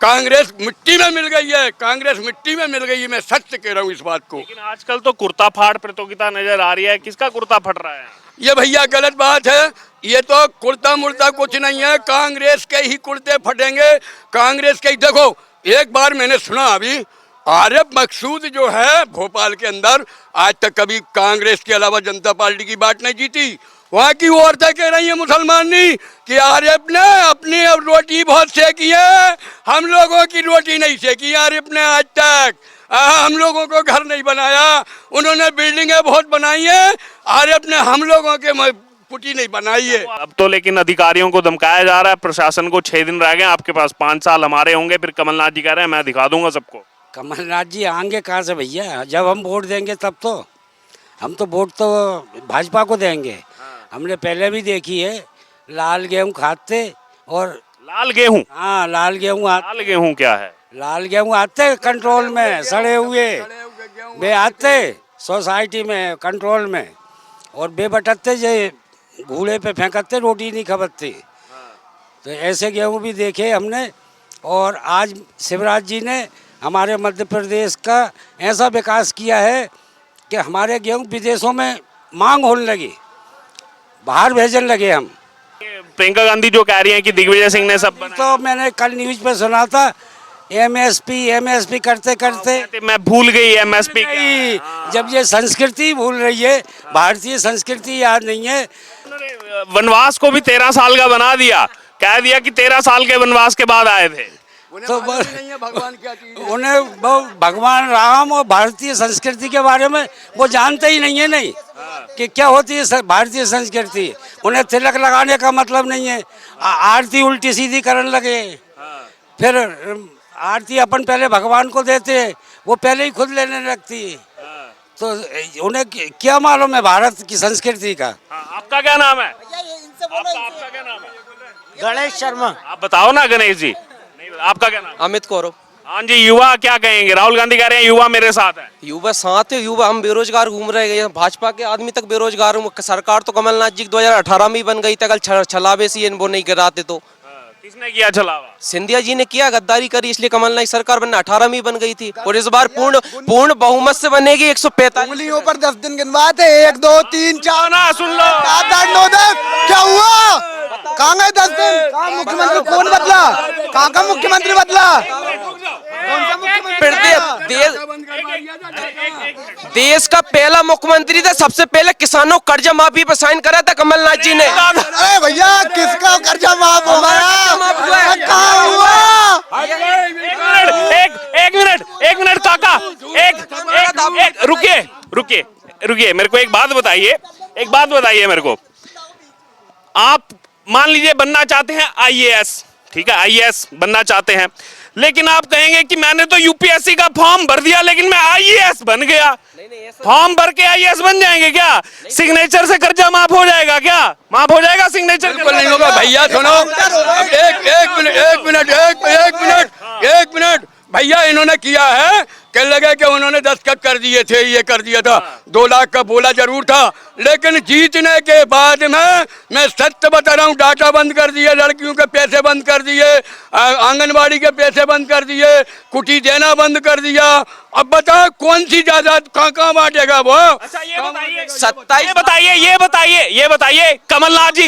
कांग्रेस मिट्टी में मिल गई है, कांग्रेस मिट्टी में मिल गई है। मैं सच कह रहा हूँ इस बात को। लेकिन आजकल तो कुर्ता फाड़ प्रतियोगिता नजर आ रही है, किसका कुर्ता फट रहा है? ये भैया गलत बात है। ये तो कुर्ता मुर्ता कुछ नहीं है, कांग्रेस के ही कुर्ते फटेंगे, कांग्रेस के ही। देखो, एक बार मैंने सुना अभी, आरिफ मकसूद जो है भोपाल के अंदर, आज तक कभी कांग्रेस के अलावा जनता पार्टी की बात नहीं जीती। वहाँ की औरतें कह रही है मुसलमानी कि आरिफ ने अपनी अब रोटी बहुत सेकी है, हम लोगों की रोटी नहीं सेकी आरिफ ने आज तक। हम लोगों को घर नहीं बनाया, उन्होंने बिल्डिंगें बहुत बनाई है, आरिफ ने हम लोगों के पुटी नहीं बनाई है। अब तो लेकिन अधिकारियों को धमकाया जा रहा है, प्रशासन को 6 दिन रह गए, आपके पास 5 साल हमारे होंगे, फिर कमलनाथ जी कह रहे हैं मैं दिखा दूंगा सबको। कमलनाथ जी आएंगे कहाँ से भैया? जब हम वोट देंगे तब तो। हम तो वोट तो भाजपा को देंगे। हमने पहले भी देखी है, लाल गेहूं खाते और लाल गेहूं? हाँ, लाल गेहूं लाल गेहूं क्या है? लाल गेहूं आते कंट्रोल में, सड़े हुए वे आते सोसाइटी में कंट्रोल में, और बेबटते जे घूड़े पे फेंकते, रोटी नहीं खपतती। तो ऐसे गेहूं भी देखे हमने। और आज शिवराज जी ने हमारे मध्य प्रदेश का ऐसा विकास किया है कि हमारे गेहूं विदेशों में मांग होने लगी, बाहर भेजने लगे हम। प्रियंका गांधी जो कह रही हैं कि दिग्विजय सिंह ने सब बनाया। तो मैंने कल न्यूज पे सुना था, एमएसपी करते करते मैं भूल गई एमएसपी नहीं, जब ये संस्कृति भूल रही है, भारतीय संस्कृति याद नहीं है। वनवास को भी 13 साल का बना दिया, कह दिया कि 13 साल के वनवास के बाद आए थे। तो नहीं है भगवान क्या चीज है। उन्हें वो भगवान राम और भारतीय संस्कृति के बारे में वो जानते ही नहीं है, नहीं कि क्या होती है भारतीय संस्कृति। उन्हें तिलक लगाने का मतलब नहीं है। आरती उल्टी सीधी करने लगे, फिर आरती अपन पहले भगवान को देते, वो पहले ही खुद लेने लगती। तो उन्हें क्या मालूम है भारत की संस्कृति का? आपका क्या नाम है? आपका क्या नाम है? गणेश शर्मा। आप बताओ ना गणेश जी। आपका क्या नाम? अमित कौरव। हाँ जी, युवा क्या कहेंगे? राहुल गांधी कह रहे हैं युवा मेरे साथ है। युवा साथ है, युवा हम बेरोजगार घूम रहे हैं, भाजपा के आदमी तक बेरोजगार हूँ। सरकार तो कमलनाथ जी 2018 में ही बन गई थी, कल छलावे से वो नहीं गिराते तो। किसने किया छलावा? सिंधिया जी ने किया, गद्दारी करी, इसलिए कमलनाथ सरकार बनने 18 में ही बन गई थी। और इस बार पूर्ण बहुमत से बनेगी। 145 उंगलियों पर 10 दिन गिनवाते, 1 2 3 4 ना सुन लो। 7 8 9 10। क्या हुआ? कहाँ गए 10 दिन? कहाँ मुख्यमंत्री कौन बदला? कहाँ का मुख्यमंत्री बदला? देश का पहला मुख्यमंत्री था, सबसे पहले किसानों को कर्जा माफी पर साइन करा था कमलनाथ जी ने। अरे भैया, किसका कर्जा माफ हो गया? कहाँ हुआ? एक मिनट काका, रुकिए मेरे को एक बात बताइए मेरे को। आप मान लीजिए बनना चाहते हैं आईएएस, ठीक है, आईएएस बनना चाहते हैं, लेकिन आप कहेंगे कि मैंने तो यूपीएससी का फॉर्म भर दिया लेकिन मैं आईएएस बन गया। फॉर्म भर के आईएएस बन जाएंगे क्या? सिग्नेचर से कर्जा माफ हो जाएगा क्या? माफ हो जाएगा सिग्नेचर? बिल्कुल नहीं होगा भैया। सुनो, एक मिनट भैया, इन्होंने किया है, कह लगे कि उन्होंने दस्तखत कर दिए थे, ये कर दिया था, 2 लाख का बोला जरूर था, लेकिन जीतने के बाद में मैं सत्य बता रहा हूँ, डाटा बंद कर दिए, लड़कियों के पैसे बंद कर दिए, आंगनबाड़ी के पैसे बंद कर दिए, कुटी देना बंद कर दिया। अब बताओ कौन सी जायदाद कहाँ बांटेगा वो? अच्छा ये बताइए कमलनाथ जी,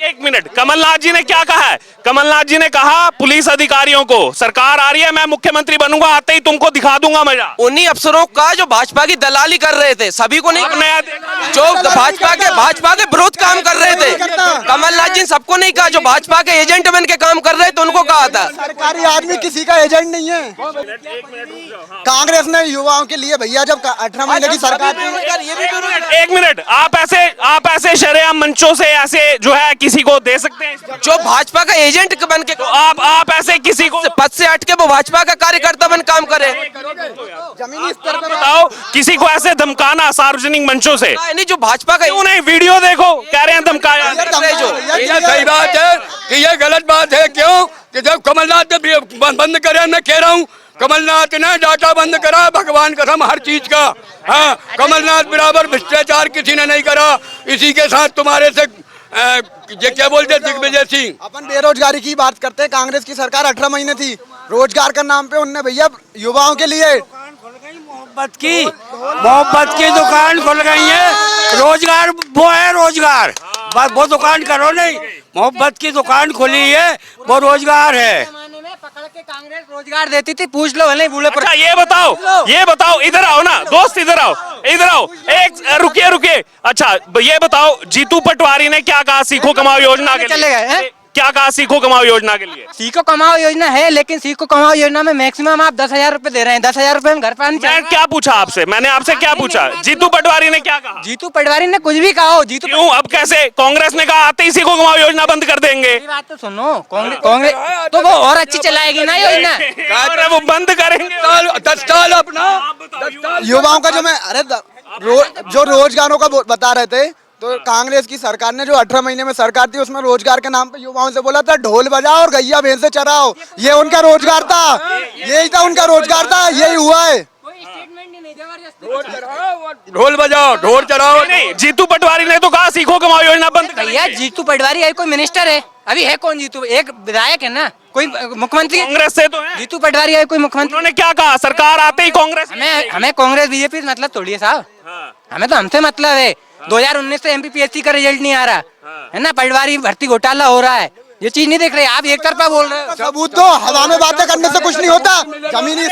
एक मिनट, कमलनाथ जी ने क्या कहा है? कमलनाथ जी ने कहा पुलिस अधिकारियों को, सरकार आ रही है, मैं मुख्यमंत्री बनूंगा, आते ही तुमको दिखा दूंगा मजा। उन्हीं अफसरों का जो भाजपा की दलाली कर रहे थे, सभी को नहीं, जो भाजपा के विरोध काम कर रहे थे, कमलनाथ जी सबको नहीं कहा, जो भाजपा के एजेंट बन के काम कर रहे थे उनको कहा था। सरकारी आदमी किसी का एजेंट नहीं है। कांग्रेस ने युवाओं के लिए भैया जब 18 महीने की सरकार थी। एक मिनट, आप ऐसे शरेआम मंचों से ऐसे जो है किसी को दे सकते हैं जो भाजपा का एजेंट बन के, तो आप ऐसे किसी को पद से हट के वो भाजपा का कार्यकर्ता बन काम करे? जमीनी स्तर पर बताओ, किसी को ऐसे धमकाना सार्वजनिक मंचों से? नहीं, जो भाजपा का, क्यों नहीं? वीडियो देखो, कह रहे हैं धमकाया। ये सही बात है कि ये गलत बात है। क्यों कि जब कमलनाथ ने बंद करे, मैं कह रहा हूँ कमलनाथ ने डाटा बंद करा, भगवान कसम हर चीज का। हाँ, कमलनाथ बराबर भ्रष्टाचार किसी ने नहीं करा। इसी के साथ तुम्हारे से ये क्या बोलते हैं दिग्विजय सिंह। अपन बेरोजगारी की बात करते हैं, कांग्रेस की सरकार 18 महीने थी, रोजगार का नाम पे उनने भैया युवाओं के लिए मोहब्बत की दुकान खुल गई है। रोजगार वो है रोजगार, बस वो दुकान करो नहीं, मोहब्बत की दुकान खुली है, वो रोजगार है। जमाने में पकड़ के कांग्रेस रोजगार देती थी, पूछ लो भले बूढ़े पर। अच्छा ये बताओ इधर आओ ना दोस्त, इधर आओ एक रुकिए। अच्छा ये बताओ, जीतू पटवारी ने क्या कहा सीखो कमाओ योजना के चले गए, हैं? लिए? क्या कहा सीखो कमाओ योजना के लिए? सीखो कमाओ योजना है, लेकिन सीखो कमाओ योजना में मैक्सिमम आप 10,000 रुपए दे रहे हैं। 10,000 रुपए में घर पर मैं क्या पूछा आपसे, मैंने आपसे क्या पूछा? जीतू पटवारी ने क्या कहा? जीतू पटवारी ने कुछ भी कहा हो, जीतू क्यों अब कैसे? कांग्रेस ने कहा आते ही सीखो कमाओ योजना बंद कर देंगे। मेरी बात तो सुनो, कांग्रेस तो वो और अच्छी चलाएगी ना योजना। अरे वो बंद करेंगे 10 साल अपना युवाओं का जो मैं जो रोजगारों का बता रहे थे, तो कांग्रेस की सरकार ने जो 18 महीने में सरकार थी उसमें रोजगार के नाम पे युवाओं से बोला था ढोल बजाओ और गैया भैंसे चराओ, ये उनका रोजगार था, यही था उनका रोजगार था, यही हुआ है। ढोल बजाओ ढोल चढ़ाओ। नहीं, जीतू पटवारी ने तो कहा सीखो कमाओ योजना बंद भैया जीतू पटवारी है, कोई मिनिस्टर है? अभी है कौन जीतू? एक विधायक है ना, कोई मुख्यमंत्री कांग्रेस से तो है। जीतू पटवारी है कोई मुख्यमंत्री? उन्होंने क्या कहा? सरकार आते ही कांग्रेस हमें कांग्रेस बीजेपी से मतलब थोड़ी है साहब, हमें तो हमसे मतलब है। 2019 से एमपीपीएससी का रिजल्ट नहीं आ रहा है ना, पटवारी भर्ती घोटाला हो रहा है, ये चीज नहीं देख रहे आप, एक तरफा बोल रहे हो। सबूत दो, हवा में बातें करने से कुछ नहीं होता। जमीनी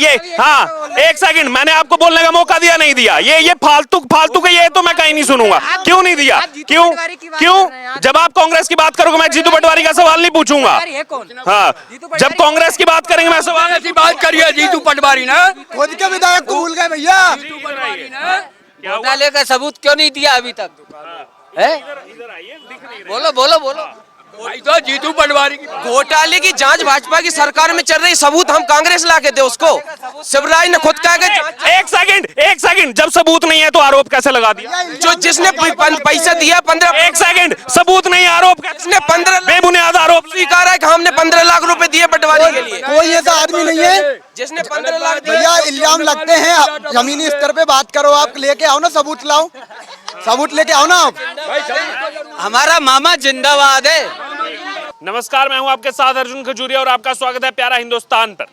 ये हाँ एक सेकंड, मैंने आपको बोलने का मौका दिया नहीं दिया? ये फालतू के ये तो मैं कहीं नहीं सुनूंगा। क्यों नहीं दिया? क्यों? जब आप कांग्रेस की बात करोगे मैं जीतू पटवारी का सवाल नहीं पूछूंगा। हाँ, जब कांग्रेस की बात करेंगे मैं सवाल ऐसी बात करिए जीतू पटवारी ना, खुद के विधायक को भूल गए भैया। घोटाले का सबूत क्यों नहीं दिया अभी तक? है? बोलो। भाई तो जीतू पटवारी की घोटाले की जांच भाजपा की सरकार में चल रही, सबूत हम कांग्रेस ला के दे उसको। शिवराज ने खुद कहा कि एक सेकंड, जब सबूत नहीं है तो आरोप कैसे लगा दिया? जो जिसने पैसा दिया 15, एक सेकंड, सबूत नहीं आरोप जिसने 15 बेबुनियाद आरोप स्वीकार है कि हमने 15 लाख रुपए दिए पटवारी के लिए। कोई ऐसा आदमी नहीं है जिसने 15 लाख भैया, इल्जाम लगते हैं। जमीनी स्तर पे बात करो, आप लेके आओ ना सबूत, लाओ सबूत लेके आओ ना आप। हमारा मामा जिंदाबाद है। नमस्कार, मैं हूं आपके साथ अर्जुन खजूरिया और आपका स्वागत है प्यारा हिंदुस्तान पर।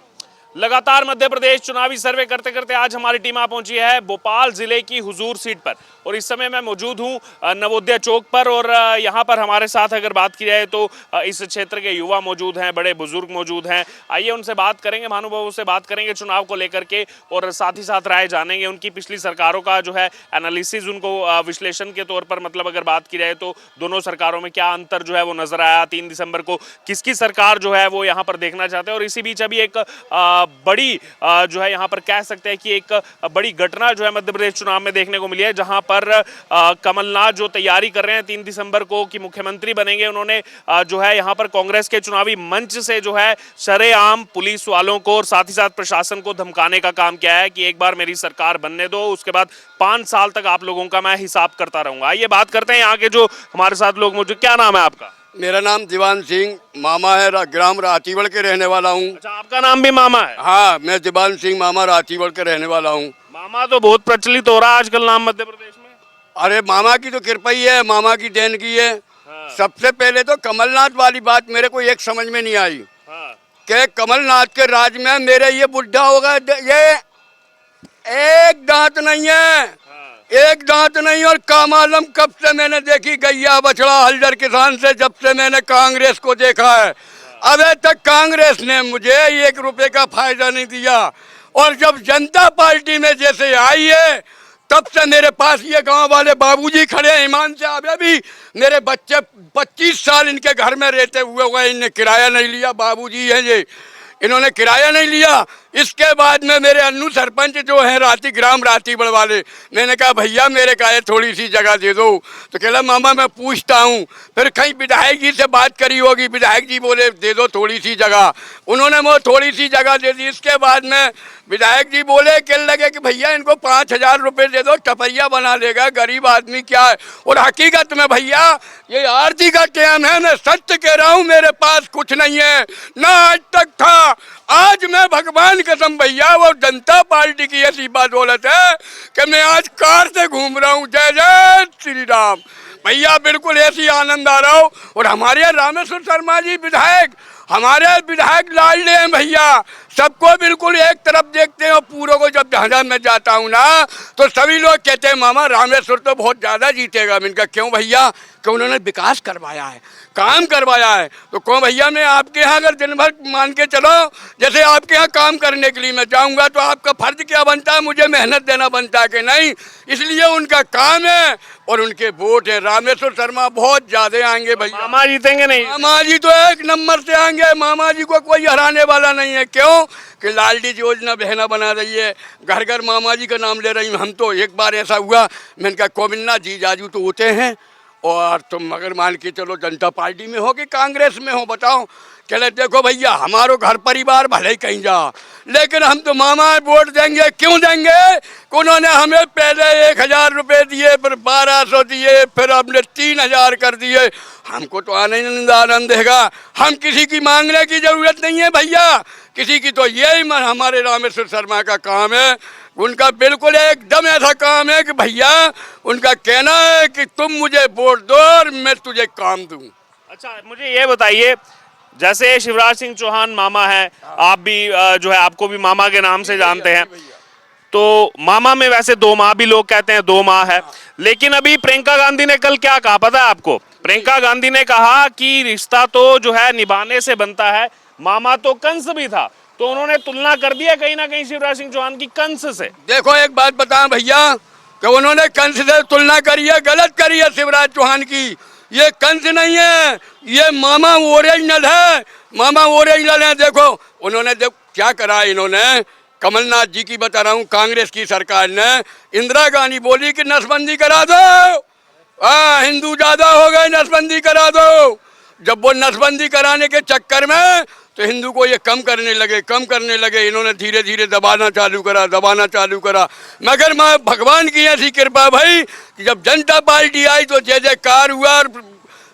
लगातार मध्य प्रदेश चुनावी सर्वे करते करते आज हमारी टीम आ पहुंची है भोपाल जिले की हुजूर सीट पर और इस समय मैं मौजूद हूं नवोदय चौक पर और यहां पर हमारे साथ अगर बात की जाए तो इस क्षेत्र के युवा मौजूद हैं, बड़े बुजुर्ग मौजूद हैं। आइए उनसे बात करेंगे, महानुभावों से बात करेंगे चुनाव को लेकर के और साथ ही साथ राय जानेंगे उनकी पिछली सरकारों का जो है एनालिसिस, उनको विश्लेषण के तौर पर मतलब अगर बात की जाए तो दोनों सरकारों में क्या अंतर जो है वो नजर आया। 3 दिसंबर को किसकी सरकार जो है वो यहाँ पर देखना चाहते हैं और इसी बीच अभी एक बड़ी जो है यहाँ पर कह सकते हैं कि एक बड़ी घटना जो है मध्य प्रदेश चुनाव में देखने को मिली है, जहां पर कमलनाथ जो तैयारी कर रहे हैं 3 दिसंबर को कि मुख्यमंत्री बनेंगे, उन्होंने जो है यहाँ पर कांग्रेस के चुनावी मंच से जो है शरेआम पुलिस वालों को और साथ ही साथ प्रशासन को धमकाने का काम किया है कि एक बार मेरी सरकार बनने दो, उसके बाद 5 साल तक आप लोगों का मैं हिसाब करता रहूंगा। आइए बात करते हैं यहाँ के जो हमारे साथ लोग मौजूद। क्या नाम है आपका? मेरा नाम दीवान सिंह, मामा है ग्राम रातीवड़ के रहने वाला हूँ। अच्छा, आपका नाम भी मामा है? हाँ, मैं दीवान सिंह, मामा रातीवड़ के रहने वाला हूँ। मामा तो बहुत प्रचलित हो रहा है आजकल नाम मध्य प्रदेश में। अरे मामा की तो कृपा ही है, मामा की देन की है। हाँ। सबसे पहले तो कमलनाथ वाली बात मेरे को एक समझ में नहीं आई। हाँ। कि कमलनाथ के राज में मेरे ये बुढ़ा होगा, ये एक दांत नहीं है, एक दांत नहीं। और काम आलम कब से मैंने देखी गैया बछड़ा हलदर किसान से, जब से मैंने कांग्रेस को देखा है अभी तक कांग्रेस ने मुझे 1 रुपए का फायदा नहीं दिया। और जब जनता पार्टी में जैसे आई है तब से मेरे पास ये गांव वाले बाबूजी खड़े हैं ईमान से। अभी भी मेरे बच्चे 25 साल इनके घर में रहते हुए इन्हें किराया नहीं लिया, बाबूजी हैं ये, इन्होंने किराया नहीं लिया। इसके बाद में मेरे अन्नू सरपंच जो है राती ग्राम रातीवड़ वाले, मैंने कहा भैया मेरे का थोड़ी सी जगह दे दो, तो कहला मामा मैं पूछता हूँ। फिर कहीं विधायक जी से बात करी होगी, विधायक जी बोले दे दो थोड़ी सी जगह, उन्होंने वो थोड़ी सी जगह दे दी। इसके बाद में विधायक जी बोले कहने लगे कि भैया इनको 5,000 रुपये दे दो, टपैया बना लेगा, गरीब आदमी क्या है। और हकीकत में भैया ये आरती का टाइम है, मैं सत्य कह रहा हूँ, मेरे पास कुछ नहीं है, ना आज तक था। आज मैं भगवान कसम भैया वो जनता पार्टी की ऐसी बदौलत है कि मैं आज कार से घूम रहा हूँ। जय जय श्री राम भैया बिल्कुल ऐसी आनंद आ रहा हो। और हमारे यहाँ रामेश्वर शर्मा जी विधायक, हमारे विधायक लाडले हैं भैया, सबको बिल्कुल एक तरफ देखते हैं। और पूरों को जब जहाँ मैं जाता हूँ ना तो सभी लोग कहते हैं मामा रामेश्वर तो बहुत ज़्यादा जीतेगा। मैंने कहा क्यों भैया, कि उन्होंने विकास करवाया है, काम करवाया है। तो कहो भैया मैं आपके यहाँ अगर दिन भर मान के चलो, जैसे आपके यहाँ काम करने के लिए मैं जाऊँगा तो आपका फर्ज क्या बनता है, मुझे मेहनत देना बनता है कि नहीं। इसलिए उनका काम है और उनके वोट है। रामेश्वर शर्मा बहुत ज़्यादा आएंगे भैया। मामा जीतेंगे नहीं? मामा जी तो एक नंबर से आएंगे, मामा जी को कोई हराने वाला नहीं है। क्यों कि लाडली योजना बहना बना रही है, घर घर मामा जी का नाम ले रही हूँ। हम तो एक बार ऐसा हुआ, मैंने कहा कोमिन्ना जी जाजू तो होते हैं और तुम अगर मान के चलो जनता पार्टी में हो कि कांग्रेस में हो, बताओ। कहले देखो भैया हमारो घर परिवार भले ही कहीं जा, लेकिन हम तो मामा वोट देंगे। क्यों देंगे? उन्होंने हमें पहले 1000 रुपये दिए, फिर 1200 दिए, फिर हमने 3000 कर दिए। हमको तो आनंद देगा। हम किसी की मांगने की जरूरत नहीं है भैया, किसी की। तो यही हमारे रामेश्वर शर्मा का काम है। उनका बिल्कुल एकदम ऐसा काम है कि भैया उनका कहना है कि तुम मुझे वोट दो और मैं तुझे काम दूं। अच्छा मुझे ये बताइए, जैसे शिवराज सिंह चौहान मामा है, आप भी जो है आपको भी मामा के नाम से जानते हैं, तो मामा में वैसे 2 माह भी लोग कहते हैं, 2 माह है। लेकिन अभी प्रियंका गांधी ने कल क्या कहा पता है आपको? प्रियंका गांधी ने कहा कि रिश्ता तो जो है निभाने से बनता है, मामा तो कंस भी था। तो उन्होंने तुलना कर दिया कहीं ना कहीं शिवराज सिंह चौहान की कंस से। देखो एक बात बताएं भैया कि उन्होंने कंस से तुलना करी है, गलत करी है शिवराज चौहान की। ये कंस नहीं है, ये मामा ओरिजिनल है, मामा ओरिजिनल है। देखो उन्होंने क्या करा, इन्होंने कमलनाथ जी की बता रहा हूँ, कांग्रेस की सरकार ने इंदिरा गांधी बोली कि नसबंदी करा दो, हिंदू ज्यादा हो गए, नसबंदी करा दो। जब वो नसबंदी कराने के चक्कर में तो हिंदू को ये कम करने लगे। इन्होंने धीरे धीरे दबाना चालू करा। मगर मैं भगवान की ऐसी कृपा भाई कि जब जनता पार्टी आई तो जय जयकार हुआ। और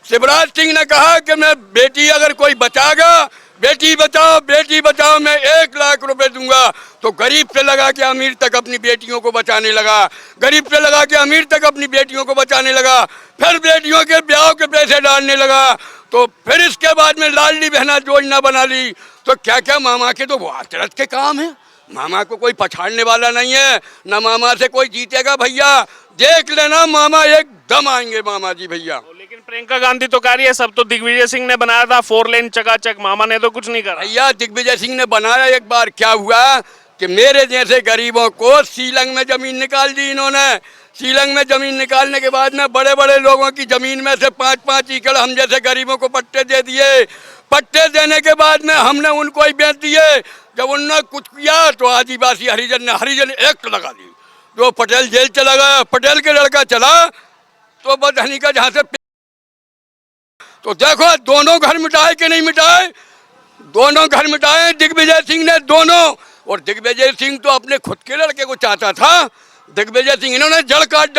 शिवराज सिंह ने कहा कि मैं बेटी अगर कोई बचाएगा, बेटी बचाओ, मैं 1 लाख रुपए दूंगा। तो गरीब से लगा के अमीर तक अपनी बेटियों को बचाने लगा, फिर बेटियों के ब्याह के पैसे डालने लगा। तो फिर इसके बाद में लाडली बहना योजना बना ली। तो क्या क्या मामा के तो वातरत के काम है, मामा को कोई पछाड़ने वाला नहीं है, ना मामा से कोई जीतेगा भैया। देख लेना मामा एकदम आएंगे मामा जी भैया। लेकिन प्रियंका गांधी तो कह रही है सब तो दिग्विजय सिंह ने बनाया था, 4 लेन चकाचक, मामा ने तो कुछ नहीं करा। भैया दिग्विजय सिंह ने बनाया, एक बार क्या हुआ कि मेरे जैसे गरीबों को सीलंग में जमीन निकाल दी इन्होंने। सीलंग में जमीन निकालने के बाद में बड़े बड़े लोगों की जमीन में से 5-5 एकड़ हम जैसे गरीबों को पट्टे दे दिए। पट्टे देने के बाद में हमने उनको ही बेच दिए। जब उन्होंने कुछ किया तो आदिवासी हरिजन एक्ट लगा दी। जो पटेल जेल चला गया, पटेल के लड़का चला तो बदहनी का जहाँ से। तो देखो दोनों घर मिटाए कि नहीं मिटाए, दोनों घर मिटाए दिग्विजय सिंह ने, दोनों। और दिग्विजय सिंह तो अपने खुद के लड़के को चाहता था। दिग्विजय सिंह इन्होंने जड़ काट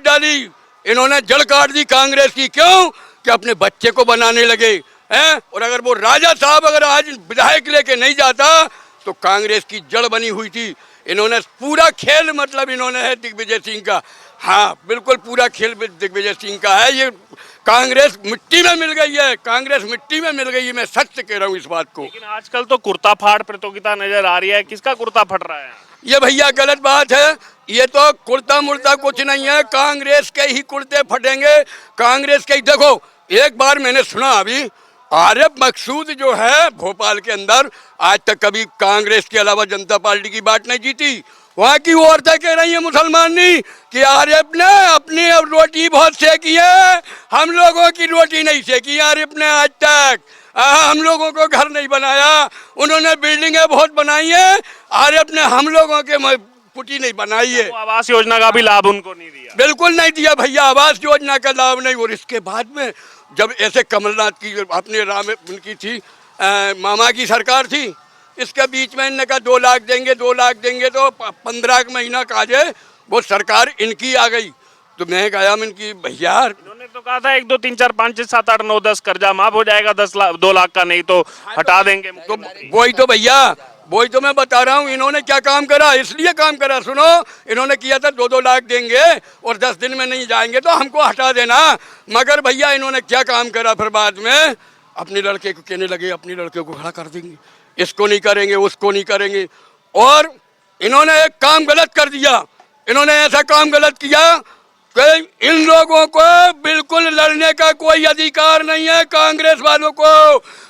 डाली, इन्होंने जड़ काट दी कांग्रेस की। क्यों कि अपने बच्चे को बनाने लगे हैं। और अगर वो राजा साहब अगर आज विधायक लेके नहीं जाता तो कांग्रेस की जड़ बनी हुई थी। इन्होंने पूरा खेल मतलब इन्होंने है दिग्विजय सिंह का, हाँ बिल्कुल पूरा खेल दिग्विजय सिंह का है। ये कांग्रेस मिट्टी में मिल गई है, मैं सच से कह रहा हूँ इस बात को। लेकिन आजकल तो कुर्ता फाड़ प्रतियोगिता नजर आ रही है, किसका कुर्ता फट रहा है? ये भैया गलत बात है। ये तो कुर्ता मुर्ता कुछ नहीं है, कांग्रेस के ही कुर्ते फटेंगे, कांग्रेस के ही। देखो एक बार मैंने सुना अभी आरिफ मकसूद जो है भोपाल के अंदर, आज तक कभी कांग्रेस के अलावा जनता पार्टी की बात नहीं जीती। वहाँ की औरतें कह रही है मुसलमान नहीं कि आरिफ ने अपनी अब रोटी बहुत सेकी है, हम लोगों की रोटी नहीं सेकी आरिफ ने आज तक। हम लोगों को घर नहीं बनाया, उन्होंने बिल्डिंगें बहुत बनाई है, आरिफ ने हम लोगों के पुटी नहीं बनाई है। तो आवास योजना का भी लाभ उनको नहीं दिया? बिल्कुल नहीं दिया भैया, आवास योजना का लाभ नहीं। और इसके बाद में जब ऐसे कमलनाथ की अपने उनकी थी मामा की सरकार थी, इसके बीच में इनने कहा 2 लाख देंगे, तो 15 महीना काजे वो सरकार इनकी आ गई। तो मैं कहा इनकी भैया, इन्होंने तो कहा था 1 2 3 4 5 6 7 8 9 10 कर्जा माफ हो जाएगा, 2 लाख का नहीं तो हटा देंगे। तो वही तो भैया वही तो मैं बता रहा हूँ इन्होंने क्या काम करा, इसलिए काम करा। सुनो, इन्होंने किया था 2-2 लाख देंगे और 10 दिन में नहीं जाएंगे तो हमको हटा देना। मगर भैया इन्होंने क्या काम करा, फिर बाद में अपने लड़के को कहने लगे अपने लड़के को खड़ा कर देंगे, इसको नहीं करेंगे, उसको नहीं करेंगे। और इन्होंने एक काम गलत कर दिया। इन्होंने ऐसा काम गलत किया कि इन लोगों को बिल्कुल लड़ने का कोई अधिकार नहीं है, कांग्रेस वालों को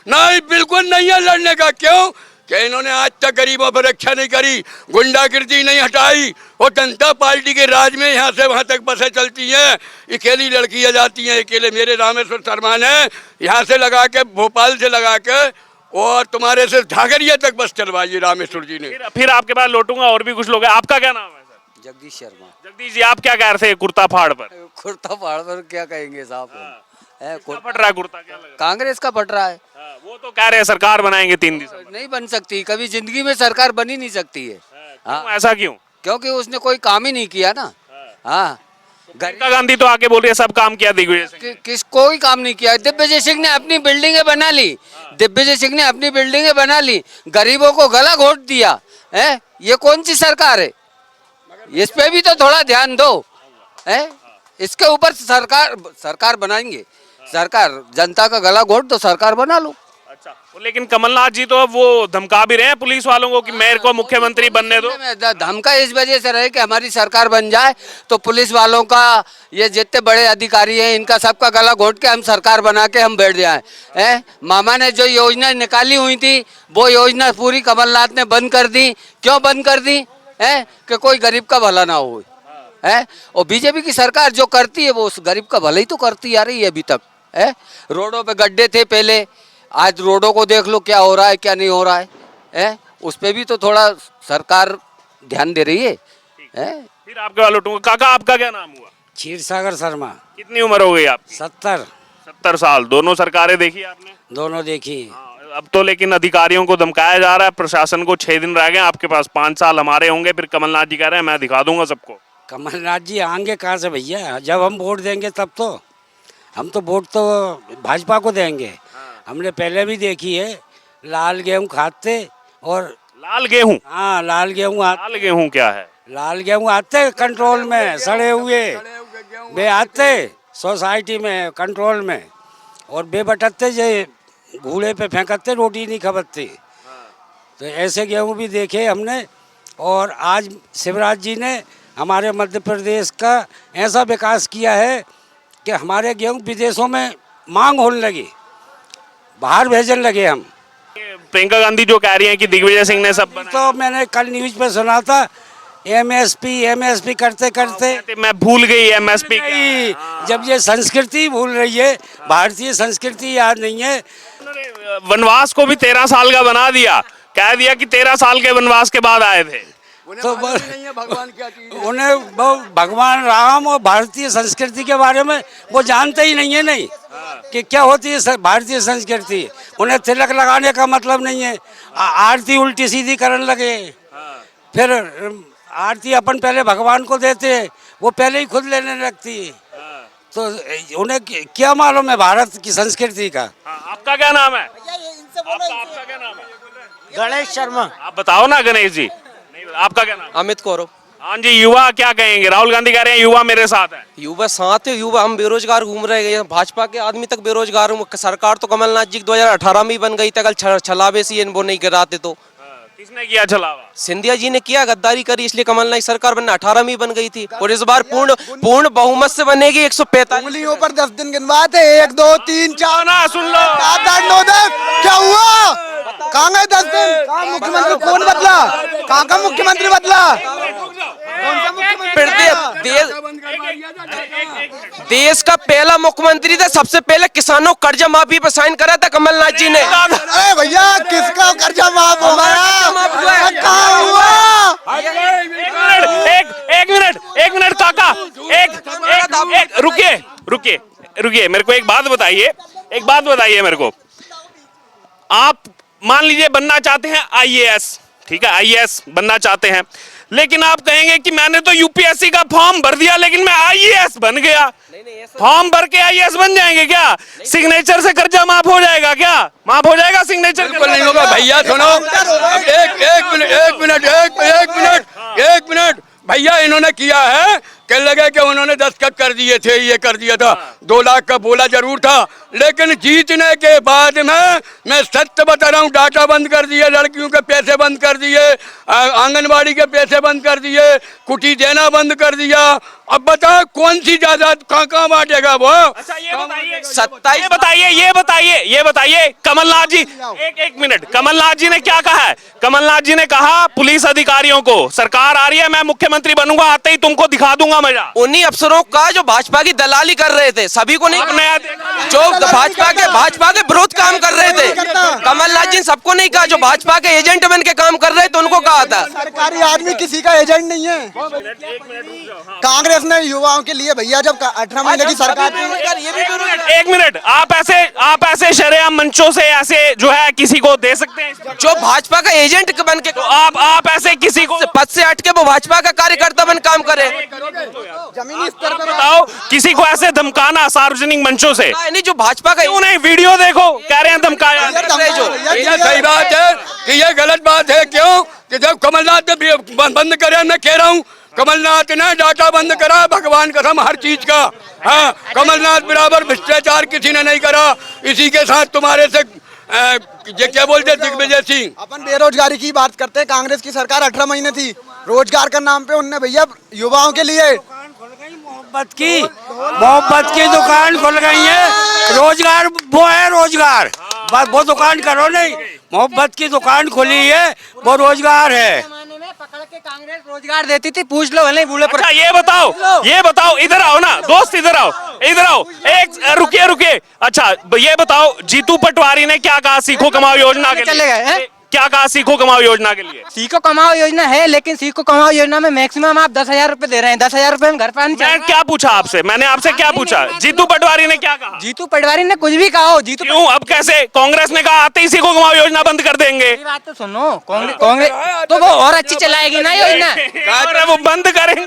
नहीं, बिल्कुल नहीं है लड़ने का। क्यों कि इन्होंने आज तक गरीबों पर रक्षा नहीं करी, गुंडागिर्दी नहीं हटाई, और जनता पार्टी के राज में यहाँ से वहाँ तक बसें चलती हैं, अकेली लड़कियाँ जाती हैं, अकेले। मेरे रामेश्वर शर्मा ने यहाँ से लगा के, भोपाल से लगा के, और तुम्हारे से झागरिया तक बस चलवाई रामेश्वर जी ने। फिर आपके पास लौटूंगा, और भी कुछ लोग हैं। आपका क्या नाम है सर? जगदीश शर्मा। जगदीश जी, आप क्या कह रहे थे कुर्ता फाड़ पर? कुर्ता फाड़ पर क्या कहेंगे साहब, किसका फट रहा है कुर्ता, क्या लग रहा कांग्रेस का फट रहा है। है? वो तो कह रहे हैं सरकार बनाएंगे 3 दिसंबर। नहीं बन सकती, कभी जिंदगी में सरकार बनी नहीं सकती है। क्यों, ऐसा क्यों? क्योंकि उसने कोई काम ही नहीं किया ना। हाँ, प्रियंका गांधी तो आके बोल रही है सब काम किया दिग्विजय सिंह। किस कोई काम नहीं किया। दिग्विजय सिंह ने अपनी बिल्डिंगें बना ली, दिग्विजय सिंह ने अपनी बिल्डिंगें बना ली, गरीबों को गला घोट दिया है। ये कौन सी सरकार है? इस पे भी तो थोड़ा ध्यान दो है। इसके ऊपर सरकार बनाएंगे, सरकार जनता का गला घोट तो सरकार बना लो। अच्छा, लेकिन कमलनाथ जी तो अब वो धमका भी रहे हैं पुलिस वालों को कि मेरे को मुख्यमंत्री बनने दो। धमका इस वजह से रहे कि हमारी सरकार बन जाए तो पुलिस वालों का, ये जितने बड़े अधिकारी हैं, इनका सबका गला घोट के हम सरकार बना के हम बैठ जाए हैं। मामा ने जो योजना निकाली हुई थी वो योजना पूरी कमलनाथ ने बंद कर दी। क्यों बंद कर दी है? कि कोई गरीब का भला ना हो है। और बीजेपी की सरकार जो करती है वो उस गरीब का भला ही तो करती आ रही है अभी तक है। रोडों पे गड्ढे थे पहले, आज रोडों को देख लो क्या हो रहा है क्या नहीं हो रहा है। उस पे भी तो थोड़ा सरकार ध्यान दे रही है। फिर आपके वाले लौटूंगा। काका, आपका क्या नाम हुआ? क्षीर सागर शर्मा। कितनी उम्र हो गई आपकी? 70 साल। दोनों सरकारें देखी आपने? दोनों देखी। अब तो लेकिन अधिकारियों को धमकाया जा रहा है, प्रशासन को 6 दिन रह गए, आपके पास 5 साल हमारे होंगे, फिर कमलनाथ जी कह रहे हैं मैं दिखा दूंगा सबको। कमलनाथ जी आएंगे कहाँ से भैया? जब हम वोट देंगे तब तो। हम तो वोट तो भाजपा को देंगे। हमने पहले भी देखी है, लाल गेहूं खाते और लाल गेहूं? हाँ, लाल गेहूं लाल गेहूं क्या है? लाल गेहूं आते कंट्रोल में, सड़े हुए वे आते सोसाइटी में कंट्रोल में, और बेबटते जे घूड़े पे फेंकते, रोटी नहीं खपतती। तो ऐसे गेहूं भी देखे हमने। और आज शिवराज जी ने हमारे मध्य प्रदेश का ऐसा विकास किया है कि हमारे गेहूं विदेशों में मांग होने लगी, बाहर भेजने लगे हम। प्रियंका गांधी जो कह रही हैं कि दिग्विजय सिंह ने सब बनाया। तो मैंने कल न्यूज पे सुना था एमएसपी करते करते मैं भूल गई एमएसपी। जब ये संस्कृति भूल रही है, भारतीय संस्कृति याद नहीं है। वनवास को भी 13 साल का बना दिया, कह दिया कि 13 साल के वनवास के बाद आए थे। तो भगवान क्या चीज है? उन्हें वो भगवान राम और भारतीय संस्कृति के बारे में वो जानते ही नहीं है, नहीं कि क्या होती है भारतीय संस्कृति। उन्हें तिलक लगाने का मतलब नहीं है। आरती उल्टी सीधी करने लगे। फिर आरती अपन पहले भगवान को देते, वो पहले ही खुद लेने लगती। तो उन्हें क्या मालूम है भारत की संस्कृति का। आपका क्या नाम है? आपका क्या नाम है? गणेश शर्मा। आप बताओ ना गणेश जी। नहीं, आपका क्या नाम? अमित कौरव। हाँ जी, युवा क्या कहेंगे? राहुल गांधी कह रहे हैं युवा मेरे साथ है। युवा साथ है, युवा हम बेरोजगार घूम रहे हैं, भाजपा के आदमी तक बेरोजगार हूँ। सरकार तो कमलनाथ जी 2018 में ही बन गई थी, कल छलावे से वो नहीं गिराते तो। किसने किया छलावा? सिंधिया जी ने किया, गद्दारी करी, इसलिए कमलनाथ सरकार बनने 18 में ही बन गई थी। और इस बार पूर्ण बहुमत से बनेगी। 145 उंगलियों पर 10 दिन गिनवाते, 1 2 3 4 ना सुन लो। 7 8 9 10। क्या हुआ? कहाँ गए 10 दिन? कहाँ मुख्यमंत्री कौन बदला? कहाँ का मुख्यमंत्री बदला? देश का पहला मुख्यमंत्री था, सबसे पहले किसानों कर्जा माफी पर साइन करा था कमलनाथ जी ने। अरे भैया, किसका कर्जा माफ हो गया? कहाँ हुआ? एक मिनट काका, एक रुकिए मेरे को एक बात बताइए मेरे को। आप मान लीजिए बनना चाहते हैं आईएएस, ठीक है, आईएएस बनना चाहते हैं, लेकिन आप कहेंगे कि मैंने तो यूपीएससी का फॉर्म भर दिया लेकिन मैं आईएएस बन गया। फॉर्म भर के आईएएस बन जाएंगे क्या? सिग्नेचर से कर्जा माफ हो जाएगा क्या? माफ हो जाएगा सिग्नेचर? बिल्कुल नहीं होगा भैया। सुनो अब एक मिनट भैया, इन्होंने किया है कह लगे कि उन्होंने दस्तखत कर दिए थे, ये कर दिया था, 2 लाख का बोला जरूर था, लेकिन जीतने के बाद में मैं सत्य बता रहा हूँ, डाटा बंद कर दिए, लड़कियों के पैसे बंद कर दिए, आंगनबाड़ी के पैसे बंद कर दिए, कुटी देना बंद कर दिया। अब बताओ कौन सी जायदाद कहाँ बांटेगा वो? अच्छा ये बताइए कमलनाथ जी, एक मिनट, कमलनाथ जी ने क्या कहा है? कमलनाथ जी ने कहा पुलिस अधिकारियों को, सरकार आ रही है, मैं मुख्यमंत्री बनूंगा, आते ही तुमको दिखा दूंगा मजा। उन्हीं अफसरों का जो भाजपा की दलाली कर रहे थे, सभी को नहीं, जो भाजपा के विरोध काम कर रहे थे, कमलनाथ जी ने सबको नहीं कहा, जो भाजपा के एजेंट बन के काम कर रहे थे उनको कहा था। सरकारी आदमी किसी का एजेंट नहीं है। कांग्रेस ने युवाओं के लिए भैया जब 18 महीने की सरकार थी। एक मिनट, आप ऐसे शरेआम मंचों से ऐसे जो है किसी को दे सकते हैं जो भाजपा का एजेंट बन के, तो आप ऐसे किसी को पद से हट के वो भाजपा का कार्यकर्ता बन काम करे? जमीनी स्तर पर बताओ, किसी को ऐसे धमकाना सार्वजनिक मंचों से? नहीं, जो भाजपा का, क्यों नहीं? वीडियो देखो, कह रहे हैं धमकाया। ये सही बात है कि ये गलत बात है। क्यों कि जब कमलनाथ ने बंद करे, मैं कह रहा हूँ कमलनाथ ने डाटा बंद करा, भगवान कसम हर चीज का। हाँ, कमलनाथ बराबर भ्रष्टाचार किसी ने नहीं करा। इसी के साथ तुम्हारे से ये क्या बोलते दिग्विजय सिंह। अपन बेरोजगारी की बात करते हैं, कांग्रेस की सरकार 18 महीने थी, रोजगार का नाम पे उनने भैया युवाओं के लिए मोहब्बत की दुकान खुल गई है। रोजगार वो है, रोजगार बस वो दुकान करो नहीं, मोहब्बत की दुकान खुली है, वो रोजगार है। पकड़ के कांग्रेस रोजगार देती थी, पूछ लो भले बूढ़े पर। अच्छा ये बताओ, इधर आओ ना दोस्त, इधर आओ, एक रुकिए। अच्छा ये बताओ, जीतू पटवारी ने क्या कहा सीखो कमाओ योजना के लिए? क्या कहा सीखो कमाओ योजना के लिए? सीखो कमाओ योजना है, लेकिन सीखो कमाओ योजना में मैक्सिमम आप 10,000 रुपए दे रहे हैं। 10,000 रुपए में घर पर मैं क्या पूछा आपसे? मैंने आपसे क्या पूछा? जीतू पटवारी ने क्या कहा? जीतू पटवारी ने कुछ भी कहा हो। जीतू क्यों? अब कैसे? कांग्रेस ने कहा आते ही सीखो कमाओ योजना बंद कर देंगे। बात तो सुनो, कांग्रेस तो वो और अच्छी चलाएगी ना योजना। अरे वो बंद करेंगे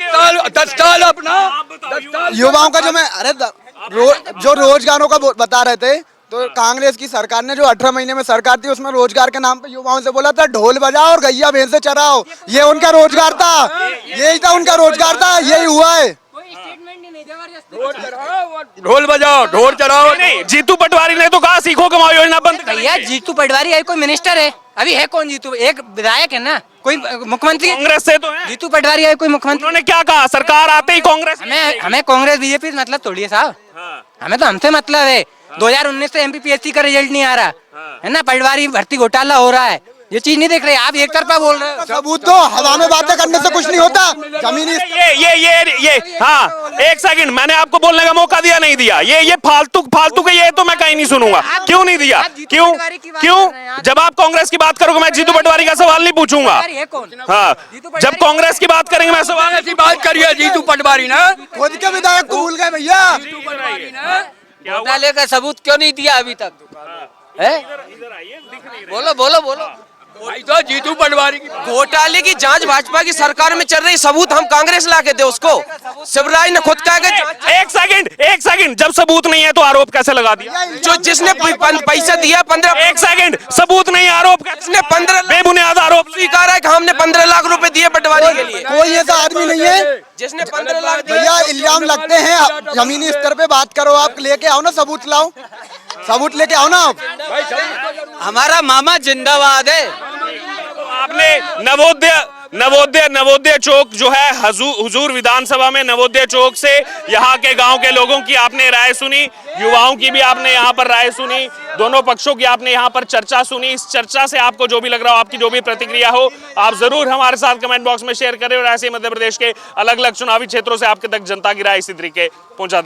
10 साल अपना युवाओं का जो मैं जो रोजगारों का बता रहे थे, तो कांग्रेस की सरकार ने जो 18 महीने में सरकार थी उसमें रोजगार के नाम पे युवाओं से बोला था ढोल बजाओ और गैया भैंसे चराओ। ये उनका रोजगार था, यही था उनका रोजगार था, यही हुआ है। ढोल बजाओ ढोल चराओ। नहीं, जीतू पटवारी ने तो कहा सीखो कमाओ योजना बंद कर। भैया जीतू पटवारी है, कोई मिनिस्टर है? अभी है कौन जीतू? एक विधायक है ना, कोई मुख्यमंत्री कांग्रेस से तो है। जीतू पटवारी है कोई मुख्यमंत्री? उन्होंने क्या कहा? सरकार आते ही कांग्रेस। हमें कांग्रेस बीजेपी से मतलब थोड़ी है साहब। हमें तो हमसे मतलब है। 2019 से एमपीपीएससी का रिजल्ट नहीं आ रहा है ना, पटवारी भर्ती घोटाला हो रहा है, ये चीज नहीं देख रहे आप, एक तरफा बोल रहे हो। सबूत दो, हवा में बातें करने से कुछ नहीं होता। जमीनी ये हाँ, एक सेकंड, मैंने आपको बोलने का मौका दिया नहीं दिया? ये फालतू के ये तो मैं कहीं नहीं सुनूंगा। क्यों नहीं दिया? क्यों? जब आप कांग्रेस की बात करोगे मैं जीतू पटवारी का सवाल नहीं पूछूंगा। हाँ, जब कांग्रेस की बात करेंगे मैं सवाल ऐसी बात करिए। जीतू पटवारी ना खुद के विधायक को भूल गए भैया। घोटाले का सबूत क्यों नहीं दिया अभी तक? है? बोलो। भाई तो जीतू पटवारी की घोटाले की जांच भाजपा की सरकार में चल रही, सबूत हम कांग्रेस ला के दे उसको। शिवराज ने खुद कहा कि एक सेकंड, जब सबूत नहीं है तो आरोप कैसे लगा दिया? जो जिसने पैसा दिया 15, एक सेकंड, सबूत नहीं, आरोप जिसने 15 बेबुनियाद आरोप स्वीकार है कि हमने 15 लाख रुपए दिए पटवारी के लिए। कोई ऐसा आदमी नहीं है जिसने 15 लाख भैया। इल्जाम लगते हैं, जमीनी स्तर पे बात करो, आप लेके आओ ना, सबूत लाओ, सबूत लेके आओ ना आप। हमारा मामा जिंदाबाद है। आपने नवोदय चौक जो है हुजूर विधानसभा में नवोदय चौक से यहाँ के गांव के लोगों की आपने राय सुनी, युवाओं की भी आपने यहाँ पर राय सुनी, दोनों पक्षों की आपने यहाँ पर चर्चा सुनी। इस चर्चा से आपको जो भी लग रहा हो, आपकी जो भी प्रतिक्रिया हो, आप जरूर हमारे साथ कमेंट बॉक्स में शेयर करें और ऐसे मध्य प्रदेश के अलग अलग चुनावी क्षेत्रों से आपके तक जनता की राय इसी तरीके पहुंचा